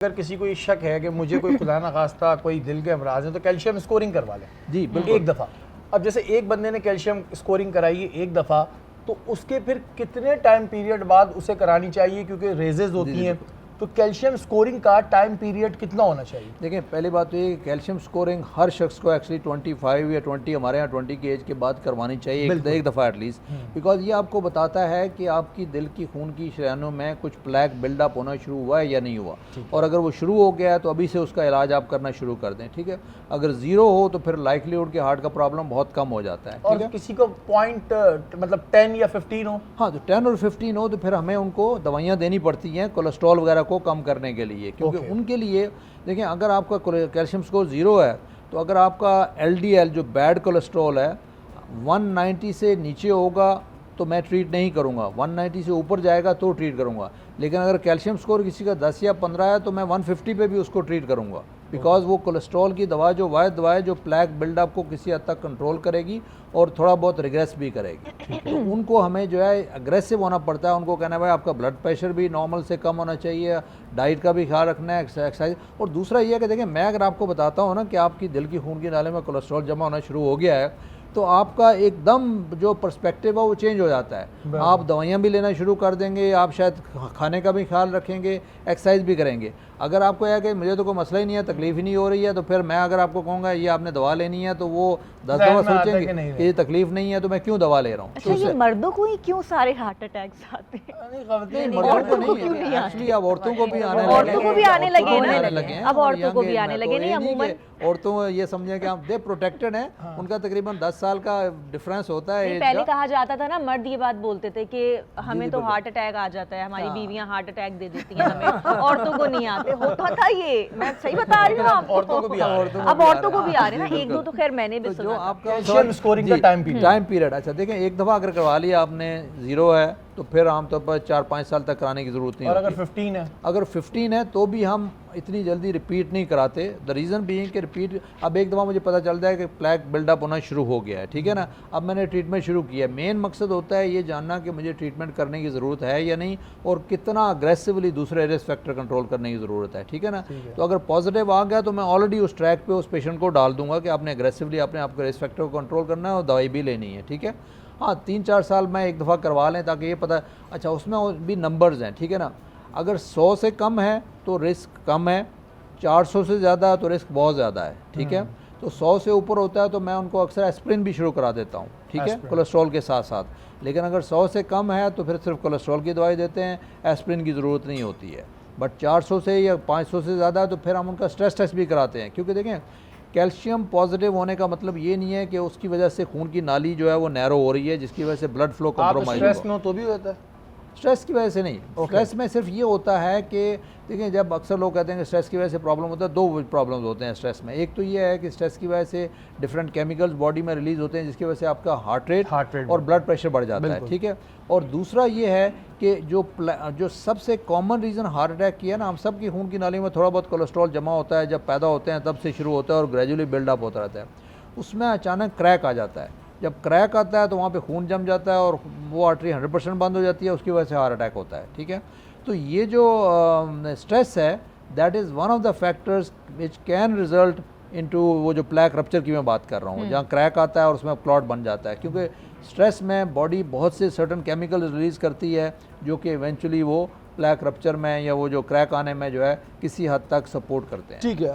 अगर किसी को ये शक है कि मुझे कोई खुदा ना खास्ता कोई दिल के अमराज है तो कैल्शियम स्कोरिंग करवा लें जी बिल्कुल एक दफ़ा। अब जैसे एक बंदे ने कैल्शियम स्कोरिंग कराई है एक दफ़ा, तो उसके फिर कितने टाइम पीरियड बाद उसे करानी चाहिए, क्योंकि रेजेस होती हैं, तो कैल्शियम स्कोरिंग का टाइम पीरियड कितना होना चाहिए? देखिए, पहली बात तो ये कि कैल्शियम स्कोरिंग हर शख्स को एक्चुअली 25 या 20, हमारे यहाँ 20 की एज के बाद करवानी चाहिए एक दफ़ा एटलीस्ट, बिकॉज ये आपको बताता है कि आपकी दिल की खून की शरीयानों में कुछ प्लैक बिल्डअप होना शुरू हुआ है या नहीं हुआ, और अगर वो शुरू हो गया है तो अभी से उसका इलाज आप करना शुरू कर दें। ठीक है, अगर ज़ीरो हो तो फिर लाइकलीहुड के हार्ट का प्रॉब्लम बहुत कम हो जाता है। और किसी को पॉइंट मतलब 10 या 15 हो, हाँ, तो 10 और 15 हो तो फिर हमें उनको दवाइयाँ देनी पड़ती हैं कोलेस्ट्रॉल वगैरह को कम करने के लिए, क्योंकि उनके लिए देखें, अगर आपका कैल्शियम स्कोर 0 है तो अगर आपका LDL जो बैड कोलेस्ट्रॉल है 190 से नीचे होगा तो मैं ट्रीट नहीं करूँगा, 190 से ऊपर जाएगा तो ट्रीट करूँगा। लेकिन अगर कैल्शियम स्कोर किसी का 10 या 15 है तो मैं 150 पे भी उसको ट्रीट करूँगा, बिकॉज वो कोलेस्ट्रॉल की दवा जो वायद दवा है जो प्लैक बिल्डअप को किसी हद तक कंट्रोल करेगी और थोड़ा बहुत रिग्रेस भी करेगी। तो उनको हमें जो है अग्रेसिव होना पड़ता है, उनको कहना है भाई आपका ब्लड प्रेशर भी नॉर्मल से कम होना चाहिए, डाइट का भी ख्याल रखना है, एक्सरसाइज। और दूसरा ये है कि देखिए, मैं अगर आपको बताता हूँ ना कि आपकी दिल की खून की नाले में कोलेस्ट्रॉल जमा होना शुरू हो गया है तो आपका एकदम जो पर्सपेक्टिव है वो चेंज हो जाता है। आप दवाइयाँ भी लेना शुरू कर देंगे, आप शायद खाने का भी ख्याल रखेंगे, एक्सरसाइज भी करेंगे। अगर आपको यह कि मुझे तो कोई मसला ही नहीं है, तकलीफ ही नहीं हो रही है, तो फिर मैं अगर आपको कहूँगा ये आपने दवा लेनी है तो वो 10 दफ़ा सोचेंगे कि ये तकलीफ नहीं है तो मैं क्यों दवा ले रहा हूँ। अच्छा, ये मर्दों को ही क्यों सारे हार्ट अटैक्स आते हैं? मर्दों को नहीं, एक्चुअली अब औरतों को भी आने लगे, औरतों को भी आने लगे हैं, अब औरतों को भी आने लगे। नहीं, अमूमन औरतों ये समझे कि हम दे प्रोटेक्टेड हैं, उनका तकरीबन 10 साल का डिफरेंस होता है। पहले कहा जाता था ना, मर्द ये बात बोलते थे कि हमें तो हार्ट अटैक आ जाता है, हमारी बीवियां हार्ट अटैक दे देती हैं हमें, औरतों को नहीं आते। होता था ये, मैं सही बता रही हूँ आपको। औरतों को भी अब औरतों को भी आ रहे हैं ना, एक दो तो खैर मैंने भी सुना। आपका स्कोरिंग का टाइम पीरियड अच्छा देखें, एक दफ़ा अगर करवा लिया आपने 0 है तो फिर आमतौर पर 4-5 साल तक कराने की ज़रूरत नहीं और होती। अगर 15 है, अगर 15 है तो भी हम इतनी जल्दी रिपीट नहीं कराते। द रीज़न बीइंग कि रिपीट, अब एक दफ़ा मुझे पता चलता है कि प्लैक बिल्डअप होना शुरू हो गया है, ठीक है ना, अब मैंने ट्रीटमेंट शुरू किया है। मेन मकसद होता है ये जानना कि मुझे ट्रीटमेंट करने की ज़रूरत है या नहीं, और कितना अग्रेसिवली दूसरे रिस्क फैक्टर कंट्रोल करने की ज़रूरत है, ठीक है ना। तो अगर पॉजिटिव आ गया तो मैं ऑलरेडी उस ट्रैक पे उस पेशेंट को डाल दूंगा कि आपने अग्रेसिवली अपने आपके रिस्क फैक्टर को कंट्रोल करना है और दवाई भी लेनी है, ठीक है। हाँ, 3-4 साल में एक दफ़ा करवा लें ताकि ये पता, अच्छा उसमें भी नंबर्स हैं, ठीक है ना। अगर 100 से कम है तो रिस्क कम है, 400 से ज़्यादा तो रिस्क बहुत ज़्यादा है, ठीक है। तो 100 से ऊपर होता है तो मैं उनको अक्सर एस्प्रिन भी शुरू करा देता हूँ, ठीक है, कोलेस्ट्रॉल के साथ साथ। लेकिन अगर 100 से कम है तो फिर सिर्फ कोलेस्ट्रॉल की दवाई देते हैं, एस्प्रिन की ज़रूरत नहीं होती है। बट 400 से या 500 से ज़्यादा तो फिर हम उनका स्ट्रेस टेस्ट भी कराते हैं, क्योंकि देखें, कैल्शियम पॉजिटिव होने का मतलब ये नहीं है कि उसकी वजह से खून की नाली जो है वो नैरो हो रही है, जिसकी वजह से ब्लड फ्लो कम्प्रोमाइज स्ट्रेस में हो तो भी होता है। स्ट्रेस की वजह से नहीं, स्ट्रेस में सिर्फ ये होता है कि देखिए, जब अक्सर लोग कहते हैं कि स्ट्रेस की वजह से प्रॉब्लम होता है, 2 प्रॉब्लम्स होते हैं स्ट्रेस में। एक तो ये है कि स्ट्रेस की वजह से डिफरेंट केमिकल्स बॉडी में रिलीज होते हैं जिसकी वजह से आपका हार्ट रेट और ब्लड प्रेशर बढ़ जाता है, ठीक है। और दूसरा ये है कि जो सबसे कॉमन रीज़न हार्ट अटैक की है ना, हम सब की खून की नाली में थोड़ा बहुत कोलेस्ट्रॉल जमा होता है, जब पैदा होते हैं तब से शुरू होता है और ग्रेजुअली बिल्डअप होता रहता है। उसमें अचानक क्रैक आ जाता है, जब क्रैक आता है तो वहाँ पे खून जम जाता है और वो आर्टरी 100% बंद हो जाती है, उसकी वजह से हार्ट अटैक होता है, ठीक है। तो ये जो स्ट्रेस है, that is one of the factors which can result into वो जो प्लैक रप्चर की मैं बात कर रहा हूँ, जहाँ क्रैक आता है और उसमें क्लॉट बन जाता है, क्योंकि स्ट्रेस में बॉडी बहुत से सर्टन केमिकल रिलीज़ करती है जो कि इवेंचुअली वो प्लैक रप्चर में या वो जो क्रैक आने में जो है किसी हद तक सपोर्ट करते हैं। ठीक है।